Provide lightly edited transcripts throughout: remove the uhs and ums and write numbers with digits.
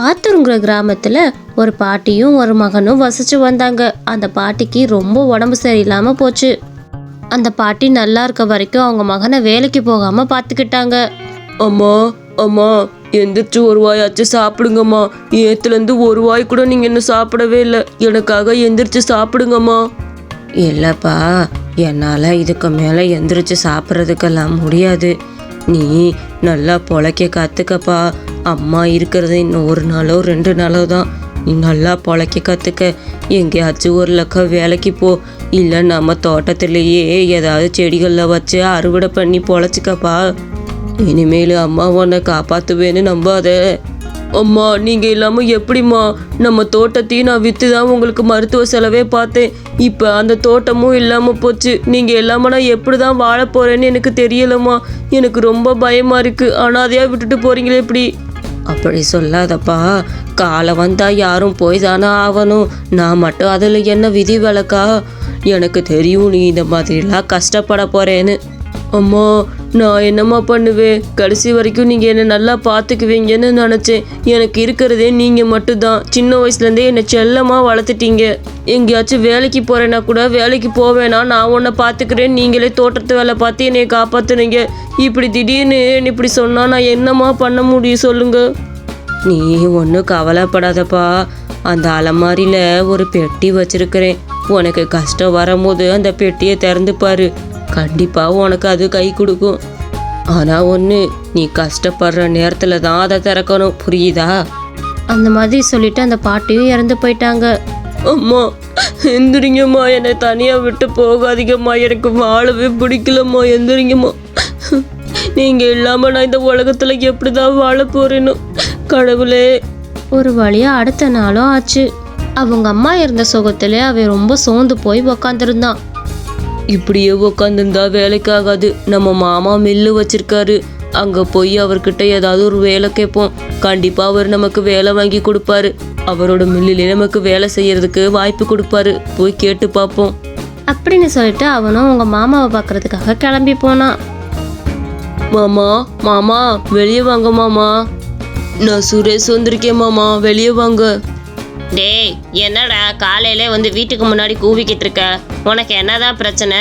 ஆத்தூருங்கிற கிராமத்தில் ஒரு பாட்டியும் ஒரு மகனும் வசிச்சு வந்தாங்க. அந்த பாட்டிக்கு ரொம்ப உடம்பு சரியில்லாமல் போச்சு. அந்த பாட்டி நல்லா இருக்க வரைக்கும் அவங்க மகனை வேலைக்கு போகாமல் பார்த்துக்கிட்டாங்க. அம்மா அம்மா எந்திரிச்சு ஒரு வாயாச்சு சாப்பிடுங்கம்மா. ஏத்துலேருந்து ஒரு வாய் கூட நீங்கள் இன்னும் சாப்பிடவே இல்லை. எனக்காக எந்திரிச்சு சாப்பிடுங்கம்மா. இல்லைப்பா, என்னால் இதுக்கு மேலே எந்திரிச்சு சாப்பிட்றதுக்கெல்லாம் முடியாது. நீ நல்லா பொழைக்க கற்றுக்கப்பா. அம்மா இருக்கிறது இன்னும் 1 நாளோ 2 நாளோ தான். நீ நல்லா பொழைக்க கற்றுக்க. எங்கேயாச்சும் ஒரு லக்கம் வேலைக்கு போ. இல்லை நம்ம தோட்டத்திலேயே ஏதாவது செடிகளில் வச்சு அறுவடை பண்ணி பொழைச்சிக்கப்பா. இனிமேல் அம்மா உன்னை காப்பாற்றுவேன்னு நம்பாத. அம்மா நீங்கள் இல்லாமல் எப்படிம்மா? நம்ம தோட்டத்தையும் நான் விற்று தான் உங்களுக்கு மருத்துவ செலவே பார்த்தேன். இப்போ அந்த தோட்டமும் இல்லாமல் போச்சு. நீங்கள் இல்லாமல் நான் எப்படி தான் வாழ போகிறேன்னு எனக்கு தெரியலம்மா. எனக்கு ரொம்ப பயமாக இருக்குது. அனாதையாக விட்டுட்டு போகிறீங்களே இப்படி? அப்படி சொல்லாதப்பா. காலம் வந்தால் யாரும் போய் தானே ஆகணும். நான் மட்டும் அதில் என்ன விதி விலக்கா? எனக்கு தெரியும் நீ இந்த மாதிரிலாம் கஷ்டப்பட போகிறேன்னு. அம்மா நான் என்னம்மா பண்ணுவேன்? கடைசி வரைக்கும் நீங்கள் என்னை நல்லா பார்த்துக்குவீங்கன்னு நினச்சேன். எனக்கு இருக்கிறதே நீங்கள் மட்டும்தான். சின்ன வயசுலேருந்தே என்னை செல்லமாக வளர்த்துட்டீங்க. எங்கேயாச்சும் வேலைக்கு போகிறேன்னா கூட வேலைக்கு போவேனா, நான் உன்னை பார்த்துக்கிறேன், நீங்களே தோட்டத்து வேலை பார்த்து என்னை காப்பாற்றுனீங்க. இப்படி திடீர்னு இப்படி சொன்னால் நான் என்னம்மா பண்ண முடியும் சொல்லுங்க? நீ ஒன்றும் கவலைப்படாதப்பா. அந்த அலமாரியில் ஒரு பெட்டி வச்சிருக்கிறேன். உனக்கு கஷ்டம் வரும்போது அந்த பெட்டியை திறந்து பாரு. கண்டிப்பாக உனக்கு அது கை கொடுக்கும். ஆனால் ஒன்று, நீ கஷ்டப்படுற நேரத்தில் தான் அதை திறக்கணும், புரியுதா? அந்த மாதிரி சொல்லிட்டு அந்த பாட்டியும் இறந்து போயிட்டாங்க. அம்மா எந்திரிங்கம்மா. என்னை தனியாக விட்டு போகாதீங்கம்மா. எனக்கு வாழவே பிடிக்கலம்மா. எந்திரிங்கம்மா. நீங்கள் இல்லாமல் நான் இந்த உலகத்தில் எப்படி தான் வாழ போகிறேன்னு கடவுளே. ஒரு வழியாக அடுத்த நாளும் ஆச்சு. அவங்க அம்மா இருந்த சுகத்துல அவன் ரொம்ப சோர்ந்து போய் உக்காந்துருந்தான். இப்படியே உக்காந்துருந்தா வேலைக்கு ஆகாது. நம்ம மாமா மில்லு வச்சிருக்காரு. அங்கே போய் அவர்கிட்ட ஏதாவது ஒரு வேலை கேட்போம். கண்டிப்பாக அவர் நமக்கு வேலை வாங்கி கொடுப்பாரு. அவரோட மில்லிலே நமக்கு வேலை செய்யறதுக்கு வாய்ப்பு கொடுப்பாரு. போய் கேட்டு பார்ப்போம் அப்படின்னு சொல்லிட்டு அவனும் அவங்க மாமாவை பார்க்கறதுக்காக கிளம்பி போனான். மாமா மாமா வெளியே வாங்க மாமா. நான் சுரேஷ் வந்திருக்கேன் மாமா, வெளியே வாங்க. டேய், என்னடா காலையிலே வந்து வீட்டுக்கு முன்னாடி கூவிக்கிட்டு இருக்க? உனக்கு என்னதான் பிரச்சனை?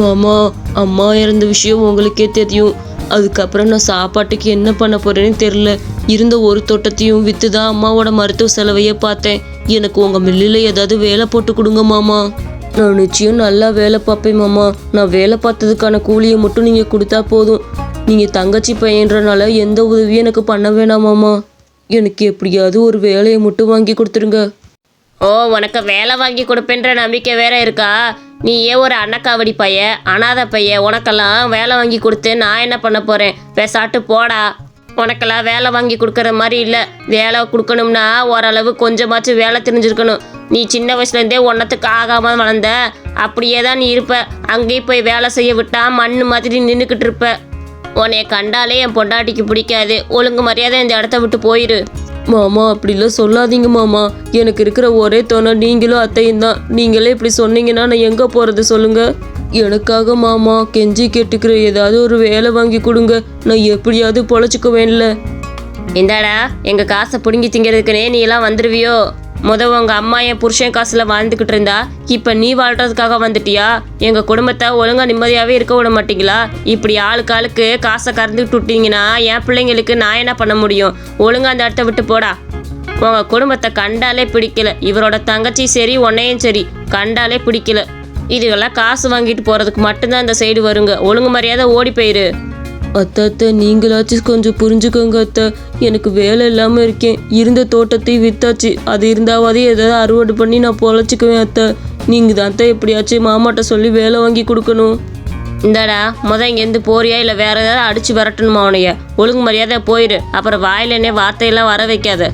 மாமா அம்மா இறந்த விஷயம் உங்களுக்கே தெரியும். அதுக்கப்புறம் நான் சாப்பாட்டுக்கு என்ன பண்ண போறேன்னு தெரில. இருந்த ஒரு தோட்டத்தையும் விற்று தான் அம்மாவோட மருத்துவ செலவையே பார்த்தேன். எனக்கு உங்கள் மில்லில் ஏதாவது வேலை போட்டு கொடுங்க மாமா. நான் நிச்சயம் நல்லா வேலை பார்ப்பேன் மாமா. நான் வேலை பார்த்ததுக்கான கூலியை மட்டும் நீங்கள் கொடுத்தா போதும். நீங்கள் தங்கச்சி பையன்றனால எந்த உதவியும் எனக்கு பண்ண வேணாம் மாமா. எனக்கு எப்படியாவது ஒரு வேலையை மட்டும் வாங்கி கொடுத்துருங்க. ஓ, உனக்கு வேலை வாங்கி கொடுப்பேன்ற நம்பிக்கை வேற இருக்கா? நீ ஏன் ஒரு அன்னக்காவடி பைய, அனாதை பைய, உனக்கெல்லாம் வேலை வாங்கி கொடுத்து நான் என்ன பண்ண போகிறேன்? பேசாட்டு போடா. உனக்கெல்லாம் வேலை வாங்கி கொடுக்குற மாதிரி இல்லை. வேலை கொடுக்கணும்னா ஓரளவு கொஞ்சமாச்சும் வேலை தெரிஞ்சிருக்கணும். நீ சின்ன வயசுலேருந்தே ஒன்றத்துக்கு ஆகாமல் வளர்ந்த. அப்படியே தான் நீ இருப்ப. அங்கேயும் போய் வேலை செய்ய விட்டா மண் மாதிரி நின்றுக்கிட்டு இருப்ப. உன்னைய கண்டாலே என் பொண்டாட்டிக்கு பிடிக்காது. ஒழுங்கு மரியாதை இந்த இடத்த விட்டு போயிரு. மாமா அப்படிலாம் சொல்லாதீங்க மாமா. எனக்கு இருக்கிற ஒரே தோணை நீங்களும் அத்தையும் தான். நீங்களே இப்படி சொன்னீங்கன்னா நான் எங்கே போகிறது சொல்லுங்க? எனக்காக மாமா கெஞ்சி கேட்டுக்கிற ஏதாவது ஒரு வேலை வாங்கி கொடுங்க. நான் எப்படியாவது பொழைச்சிக்குவேன்ல. இந்தாடா, எங்கள் காசை பிடுங்கி திங்கிறதுக்குனே நீ எல்லாம் வந்துடுவியோ? உங்கள் அம்மா என் புருஷன் காசில் வாழ்ந்துக்கிட்டு இருந்தா, இப்போ நீ வாழ்கிறதுக்காக வந்துட்டியா? எங்கள் குடும்பத்தை ஒழுங்காக நிம்மதியாகவே இருக்க விட மாட்டீங்களா? இப்படி ஆளுக்கு ஆளுக்கு காசை கறந்துக்கிட்டு விட்டீங்கன்னா என் பிள்ளைங்களுக்கு நான் என்ன பண்ண முடியும்? ஒழுங்காக அந்த இடத்த விட்டு போடா. உங்கள் குடும்பத்தை கண்டாலே பிடிக்கல. இவரோட தங்கச்சி சரி, உன்னையும் சரி கண்டாலே பிடிக்கல. இதுகெல்லாம் காசு வாங்கிட்டு போகிறதுக்கு மட்டும்தான் இந்த சைடு வருங்க. ஒழுங்கு மரியாதை ஓடி போயிரு. அத்தை நீங்களாச்சும் கொஞ்சம் புரிஞ்சுக்கோங்க அத்தை. எனக்கு வேலை இல்லாமல் இருக்கேன். இருந்த தோட்டத்தையும் வித்தாச்சு. அது இருந்தாவது ஏதாவது அறுவடை பண்ணி நான் பொழைச்சிக்குவேன் அத்தை. நீங்கள் தான் அத்தை எப்படியாச்சும் மாமாட்ட சொல்லி வேலை வாங்கி கொடுக்கணும். இந்தாடா, இங்கேருந்து போறியா இல்லை வேற ஏதாவது அடிச்சு விரட்டணுமா உனைய? ஒழுங்கு மரியாதை போயிரு. அப்புறம் வாயில் என்ன வார்த்தையெல்லாம் வர வைக்காத.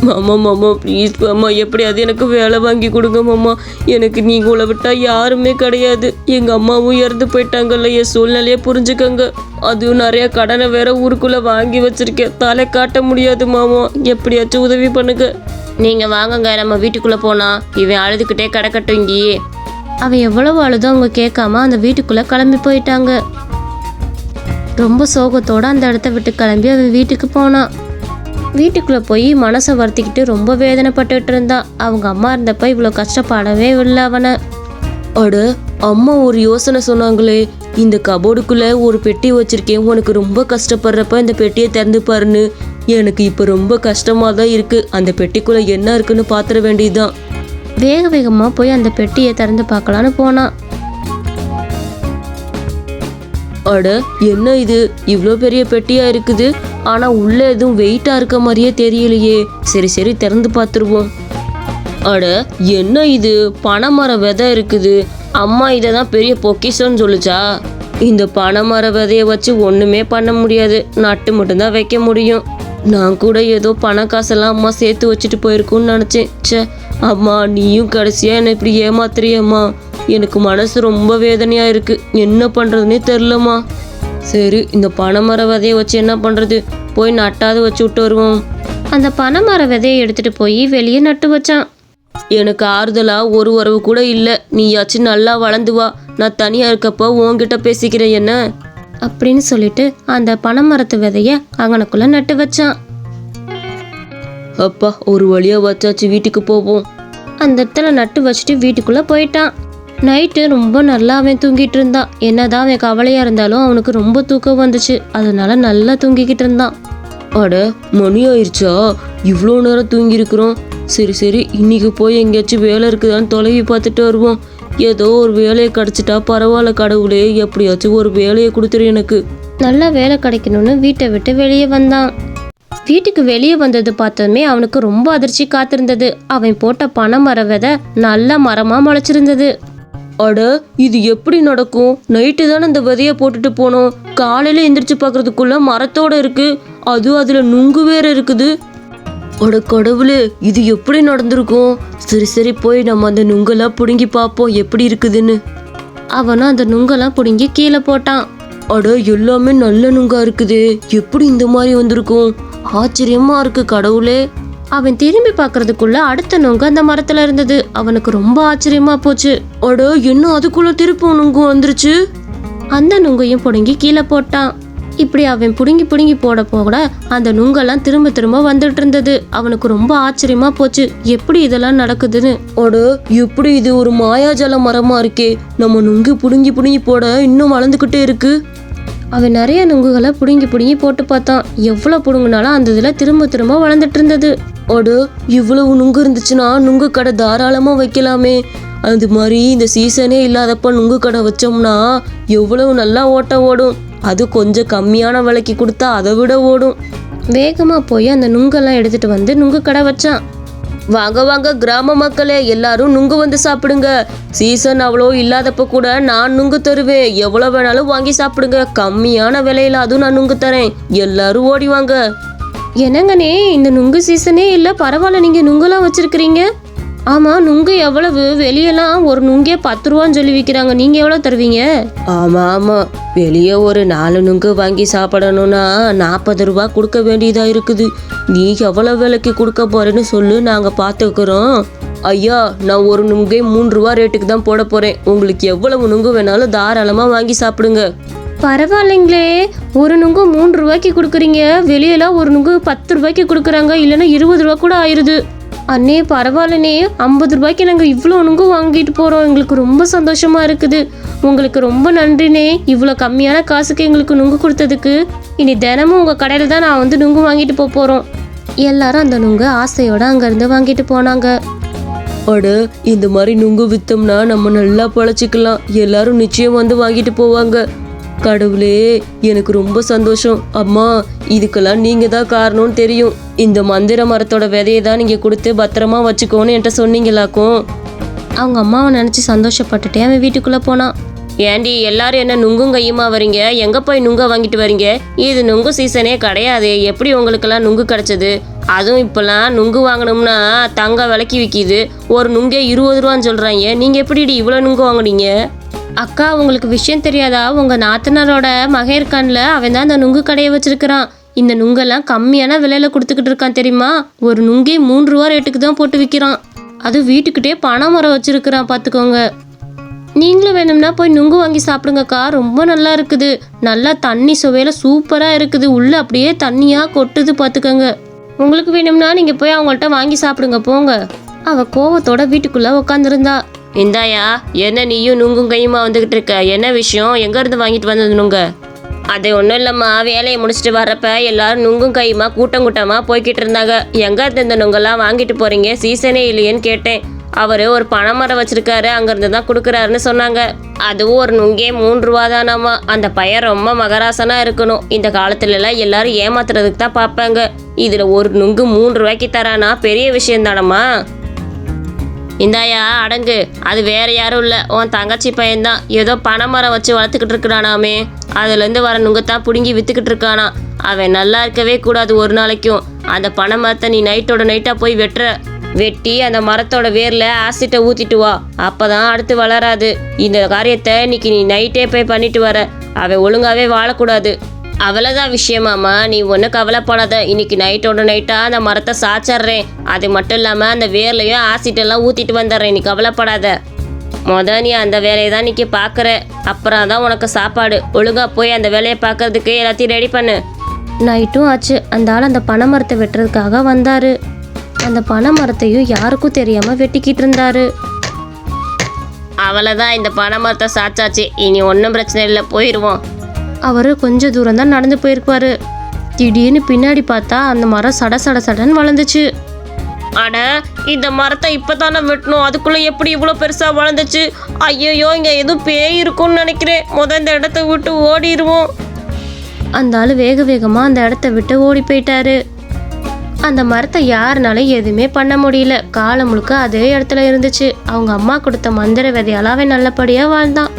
மாமா மாமா ப்ளீஸ் மாமா, எப்படியாவது எனக்கு வேலை வாங்கி கொடுங்க மாமா. எனக்கு நீங்கள் உங்களை விட்டால் யாருமே கிடையாது. எங்கள் அம்மாவும் இறந்து போயிட்டாங்கல்ல. என் சூழ்நிலையை புரிஞ்சுக்கோங்க. அதுவும் நிறைய கடனை வேற ஊருக்குள்ளே வாங்கி வச்சிருக்கேன். தலை காட்ட முடியாது மாமா. எப்படியாச்சும் உதவி பண்ணுங்க. நீங்கள் வாங்குங்க, நம்ம வீட்டுக்குள்ளே போனா. இவன் அழுதுகிட்டே கிடக்கட்டும் இங்கேயே. அவன் எவ்வளவு அழுதோ அவங்க கேட்காம அந்த வீட்டுக்குள்ளே கிளம்பி போயிட்டாங்க. ரொம்ப சோகத்தோடு அந்த இடத்த விட்டு கிளம்பி அவன் வீட்டுக்கு போனான். வீட்டுக்குள்ளே போய் மனசை வருத்திக்கிட்டு ரொம்ப வேதனைப்பட்டுட்டு இருந்தா. அவங்க அம்மா இருந்தப்ப இவ்வளோ கஷ்டப்படவே இல்லை அவனை. அட, அம்மா ஒரு யோசனை சொன்னாங்களே, இந்த கபோர்டுக்குள்ள ஒரு பெட்டி வச்சிருக்கேன், உனக்கு ரொம்ப கஷ்டப்படுறப்ப இந்த பெட்டியை திறந்து பாருன்னு. எனக்கு இப்போ ரொம்ப கஷ்டமாக தான் இருக்கு. அந்த பெட்டிக்குள்ள என்ன இருக்குன்னு பாத்திர வேண்டியதுதான். வேக வேகமாக போய் அந்த பெட்டியை திறந்து பார்க்கலான்னு போனான். அட, என்ன இது இவ்வளோ பெரிய பெட்டியா இருக்குது, ஆனா உள்ள எதுவும் வெயிட்டா இருக்க மாதிரியே தெரியலையே. சரி சரி, திறந்து பார்த்துருவோம். அட, என்ன இது பனைமர விதை இருக்குது. அம்மா இதை தான் பெரிய பொக்கிஷம்னு சொல்லுச்சா? இந்த பனைமர விதையை வச்சு ஒன்றுமே பண்ண முடியாது, நட்டு மட்டும்தான் வைக்க முடியும். நான் கூட ஏதோ பண காசெல்லாம் அம்மா சேர்த்து வச்சுட்டு போயிருக்குன்னு நினச்சேன். ச்சே, அம்மா நீயும் கடைசியா என்னை இப்படி ஏமாத்துறியம்மா. எனக்கு மனசு ரொம்ப வேதனையா இருக்கு, என்ன பண்றதுன்னே தெரிலம்மா. சரி, இந்த பனைமர விதையை வச்சு என்ன பண்றது, போய் நட்டாவது வச்சு விட்டு வருவோம். அந்த பனைமர விதையை எடுத்துட்டு போய் வெளியே நட்டு வச்சான். எனக்கு ஆறுதலா ஒரு உறவு கூட இல்லை, நீயாச்சும் நல்லா வளர்ந்து வா, நான் தனியா இருக்கப்போ உன்கிட்ட பேசிக்கிறேன் என்ன அப்படின்னு சொல்லிட்டு அந்த பனைமரத்து விதைய அங்கனக்குள்ள நட்டு வச்சான். அப்பா, ஒரு வழியா வச்சாச்சு, வீட்டுக்கு போவோம். அந்த இடத்துல நட்டு வச்சுட்டு வீட்டுக்குள்ள போயிட்டான். நைட்டு ரொம்ப நல்லா அவன் தூங்கிட்டு இருந்தான். என்னதான் அவன் கவலையா இருந்தாலும் அவனுக்கு ரொம்ப தூக்கம் வந்துச்சு. அதனால நல்லா தூங்கிக்கிட்டு இருந்தான். அட, மணி ஆயிடுச்சா? இவ்வளோ நேரம் தூங்கி இருக்கிறோம். சரி சரி, இன்னைக்கு போய் எங்கேயாச்சும் வேலை இருக்குதான்னு தொலைவி பார்த்துட்டு வருவோம். ஏதோ ஒரு வேலையை கிடச்சிட்டா பரவாயில்ல கடவுளே, எப்படியாச்சும் ஒரு வேலையை கொடுத்துரு எனக்கு. நல்லா வேலை கிடைக்கணும்னு வீட்டை விட்டு வெளியே வந்தான். வீட்டுக்கு வெளியே வந்தது பார்த்ததுமே அவனுக்கு ரொம்ப அதிர்ச்சி காத்திருந்தது. அவன் போட்ட பனைமர விதை நல்ல மரமா முளைச்சிருந்தது. அட, இது எப்படி நடக்கும்? நைட்டு தானே அந்த விதையை போட்டுட்டு போனோம், காலையில எந்திரிச்சு பார்க்கறதுக்குள்ள மரத்தோட இருக்கு, அதுல நுங்கு வேற இருக்குது. அட கடவுளே, இது எப்படி நடந்திருக்கும்? சரி சரி, போய் நம்ம அந்த நுங்கெல்லாம் பிடுங்கி பார்ப்போம் எப்படி இருக்குதுன்னு. அவனும் அந்த நுங்கெல்லாம் பிடுங்கி கீழே போட்டான். அட, எல்லாமே நல்ல நுங்கா இருக்குதே, எப்படி இந்த மாதிரி வந்திருக்கும்? ஆச்சரியமா இருக்கு கடவுளே. அவன் திரும்பி பார்க்கறதுக்குள்ள அடுத்த நுங்கு அந்த மரத்துல இருந்தது. அவனுக்கு ரொம்ப ஆச்சரியமா போச்சு. அட, என்ன அதுக்குள்ள திருப்ப நுங்கு வந்துருச்சு? அந்த நுங்கையும் பிடுங்கி கீழே போட்டான். இப்படி அவன் பிடுங்கி பிடுங்கி போட போக அந்த நுங்கெல்லாம் திரும்ப திரும்ப வந்துட்டு இருந்தது. அவனுக்கு ரொம்ப ஆச்சரியமா போச்சு, எப்படி இதெல்லாம் நடக்குதுன்னு. அட, எப்படி இது ஒரு மாயாஜால மரமா இருக்கே, நம்ம நுங்கு பிடுங்கி பிடுங்கி போட இன்னும் வளர்ந்துக்கிட்டே இருக்கு. அவன் நிறைய நுங்குகளை பிடுங்கி பிடுங்கி போட்டு பார்த்தான். எவ்வளோ பிடுங்கினாலும் அந்த இதில் திரும்ப திரும்ப வளர்ந்துட்டு இருந்தது. அட, இவ்வளவு நுங்கு இருந்துச்சுன்னா நுங்கு கடை தாராளமா வைக்கலாமே. அது மாதிரி இந்த சீசனே இல்லாதப்ப நுங்கு கடை வச்சோம்னா எவ்வளவு நல்லா ஓடும். அது கொஞ்சம் கம்மியான விலைக்கு கொடுத்தா அதை விட ஓடும். வேகமாக போய் அந்த நுங்கெல்லாம் எடுத்துட்டு வந்து நுங்கு கடை வச்சான். வாங்க வாங்க கிராம மக்களே, எல்லாரும் நுங்கு வந்து சாப்பிடுங்க. சீசன் அவ்வளோ இல்லாதப்ப கூட நான் நுங்கு தருவேன், எவ்வளோ வேணாலும் வாங்கி சாப்பிடுங்க, கம்மியான விலையில அதுவும் நான் நுங்கு தரேன், எல்லாரும் ஓடி வாங்க. என்னங்கண்ணே, இந்த நுங்கு சீசனே இல்லை, பரவாயில்ல, நீங்கள் நுங்கெல்லாம் வச்சிருக்கிறீங்க. ஆமாம், நுங்கு எவ்வளவு? வெளியெல்லாம் ஒரு நுங்கே 10 ரூபான்னு சொல்லி விற்கிறாங்க, நீங்கள் எவ்வளோ தருவீங்க? ஆமாம், வெளியே ஒரு 4 நுங்கு வாங்கி சாப்பிடணும்னா 40 ரூபா கொடுக்க வேண்டியதா இருக்குது. நீ எவ்வளோ விலைக்கு கொடுக்க போறேன்னு சொல்லு, நாங்கள் பார்த்துக்கிறோம். ஐயா, நான் ஒரு நுங்கை 3 ரூபா ரேட்டுக்கு தான் போட போறேன், உங்களுக்கு எவ்வளவு நுங்கு வேணாலும் தாராளமாக வாங்கி சாப்பிடுங்க. பரவாயில்லைங்களே, ஒரு நுங்கு 3 ரூபாய்க்கு கொடுக்குறீங்க, வெளியெல்லாம் ஒரு நுங்கு 10 ரூபாய்க்கு கொடுக்குறாங்க, இல்லைன்னா 20 ரூபா கூட ஆயிடுது. அண்ணே பரவாயில்லண்ணே, 50 ரூபாய்க்கு நாங்கள் இவ்வளோ நுங்கு வாங்கிட்டு போகிறோம், எங்களுக்கு ரொம்ப சந்தோஷமாக இருக்குது. உங்களுக்கு ரொம்ப நன்றிண்ணே, இவ்வளோ கம்மியான காசுக்கு எங்களுக்கு நுங்கு கொடுத்ததுக்கு. இனி தினமும் உங்கள் கடையில் தான் நான் வந்து நுங்கு வாங்கிட்டு போகிறோம். எல்லாரும் அந்த நுங்கு ஆசையோடு அங்கேருந்து வாங்கிட்டு போனாங்க. அட, இந்த மாதிரி நுங்கு விற்றோம்னா நம்ம நல்லா பழச்சிக்கலாம், எல்லாரும் நிச்சயம் வந்து வாங்கிட்டு போவாங்க. கடவுளே, எனக்கு ரொம்ப சந்தோஷம். அம்மா, இதுக்கெல்லாம் நீங்கள் தான் காரணம்னு தெரியும். இந்த மந்திர மரத்தோட விதையை தான் நீங்கள் கொடுத்து பத்திரமா வச்சுக்கோன்னு என்கிட்ட சொன்னீங்களாக்கும். அவங்க அம்மாவை நினச்சி சந்தோஷப்பட்டுட்டே அவன் வீட்டுக்குள்ளே போனான். ஏண்டி எல்லாரும் என்ன நுங்கும் கையுமா வரீங்க? எங்கே போய் நுங்க வாங்கிட்டு வரீங்க? இது நுங்கு சீசனே கிடையாது, எப்படி உங்களுக்கெல்லாம் நுங்கு கிடைச்சது? அதுவும் இப்போல்லாம் நுங்கு வாங்கணும்னா தங்க விலைக்கு விற்கிது, ஒரு நுங்கே 20 ரூபான்னு சொல்கிறாங்க. நீங்கள் எப்படி இவ்வளோ நுங்கு வாங்குனீங்க? அக்கா, உங்களுக்கு விஷயம் தெரியாதா? உங்கள் நாத்தனாரோட மகன் இருக்கான்ல, அவன் தான் அந்த நுங்கு கடையை வச்சிருக்கிறான். இந்த நுங்கெல்லாம் கம்மியான விலையில கொடுத்துக்கிட்டு இருக்கான் தெரியுமா? ஒரு நுங்கே 3 ரூபா ரேட்டுக்கு தான் போட்டு விற்கிறான். அது வீட்டுக்கிட்டே பனை மரம் வச்சிருக்கிறான், பார்த்துக்கோங்க. நீங்களும் வேணும்னா போய் நுங்கு வாங்கி சாப்பிடுங்கக்கா, ரொம்ப நல்லா இருக்குது. நல்லா தண்ணி சுவையில் சூப்பராக இருக்குது, உள்ளே அப்படியே தண்ணியாக கொட்டுது, பார்த்துக்கோங்க. உங்களுக்கு வேணும்னா நீங்க போய் அவங்கள்ட்ட வாங்கி சாப்பிடுங்க போங்க. அவ கோவத்தோட வீட்டுக்குள்ள உட்காந்துருந்தா. இந்தாயா, என்ன நீயும் நுங்கும் கையுமா வந்துகிட்டு இருக்க? என்ன விஷயம்? எங்க இருந்து வாங்கிட்டு வந்தது நுங்க? அது ஒன்றும் இல்லைம்மா, வேலையை முடிச்சுட்டு வர்றப்ப எல்லாரும் நுங்கும் கையுமா கூட்டம் கூட்டமாக போய்கிட்டு இருந்தாங்க. எங்கே இருந்து இந்த நுங்கெல்லாம் வாங்கிட்டு போறீங்க? சீசனே இல்லையேன்னு கேட்டேன். அவர் ஒரு பனைமரம் வச்சிருக்காரு, அங்கேருந்து தான் கொடுக்குறாருன்னு சொன்னாங்க. அதுவும் ஒரு நுங்கே 3 ரூபா தானாமா. அந்த பையன் ரொம்ப மகராசனாக இருக்கணும். இந்த காலத்துலலாம் எல்லாரும் ஏமாத்துறதுக்கு தான் பார்ப்பாங்க. இதில் ஒரு நுங்கு 3 ரூபாய்க்கு தரானா பெரிய விஷயம் தானம்மா. இந்தாயா அடங்கு, அது வேற யாரும் இல்லை, உன் தங்கச்சி பையன்தான். ஏதோ பனைமரம் வச்சு வளர்த்துக்கிட்டு இருக்கிறானாமே, அதுலேருந்து வர நுங்கத்தான் பிடுங்கி விற்றுக்கிட்டு இருக்கானா. அவன் நல்லா இருக்கவே கூடாது ஒரு நாளைக்கும். அந்த பனை மரத்தை நீ நைட்டோட நைட்டாக போய் வெட்டி அந்த மரத்தோட வேரில் ஆசிட்டை ஊற்றிட்டு வா. அப்போ தான் அடுத்து வளராது. இந்த காரியத்தை இன்னைக்கு நீ நைட்டே போய் பண்ணிட்டு வர. அவன் ஒழுங்காகவே வாழக்கூடாது. அவ்வளோதான் விஷயமாம்மா, நீ ஒன்றும் கவலைப்படாத. இன்னைக்கு நைட்டோட நைட்டாக அந்த மரத்தை சாய்ச்சிட்றேன். அது மட்டும் இல்லாமல் அந்த வேர்லையும் ஆசிட்டெல்லாம் ஊற்றிட்டு வந்துடுறேன். நீ கவலைப்படாத. நீ அந்த வேலையை தான் இன்னைக்கு பார்க்குற. அப்புறம் தான் உனக்கு சாப்பாடு. ஒழுங்காக போய் அந்த வேலையை பார்க்கறதுக்கு எல்லாத்தையும் ரெடி பண்ணு. நைட்டும் ஆச்சு. அந்த ஆள் அந்த பனை மரத்தை வெட்டுறதுக்காக வந்தாரு. அந்த பனை மரத்தையும் யாருக்கும் தெரியாம வெட்டிக்கிட்டு இருந்தாரு. அவ்வளோதான், இந்த பனை மரத்தை சாச்சாச்சு. இனி ஒன்றும் பிரச்சனை இல்லை, போயிடுவோம். அவரு கொஞ்சம் தூரம் தான் நடந்து போயிருப்பாரு. திடீர்னு பின்னாடி பார்த்தா அந்த மரம் சட சட சடன்னு வளர்ந்துச்சு. அட, இந்த மரத்தை இப்போ தானே வெட்டணும், அதுக்குள்ளே எப்படி இவ்வளோ பெருசாக வளர்ந்துச்சு? ஐயோ, இங்கே எதுவும் பேய் இருக்கும்னு நினைக்கிறேன். இந்த இடத்த விட்டு ஓடிடுவோம். அந்த ஆள் வேக வேகமாக அந்த இடத்த விட்டு ஓடி போயிட்டாரு. அந்த மரத்தை யாருனாலும் எதுவுமே பண்ண முடியல. காலம் முழுக்க அதே இடத்துல இருந்துச்சு. அவங்க அம்மா கொடுத்த மந்திர விதையால அவன் நல்லபடியாக வாழ்ந்தான்.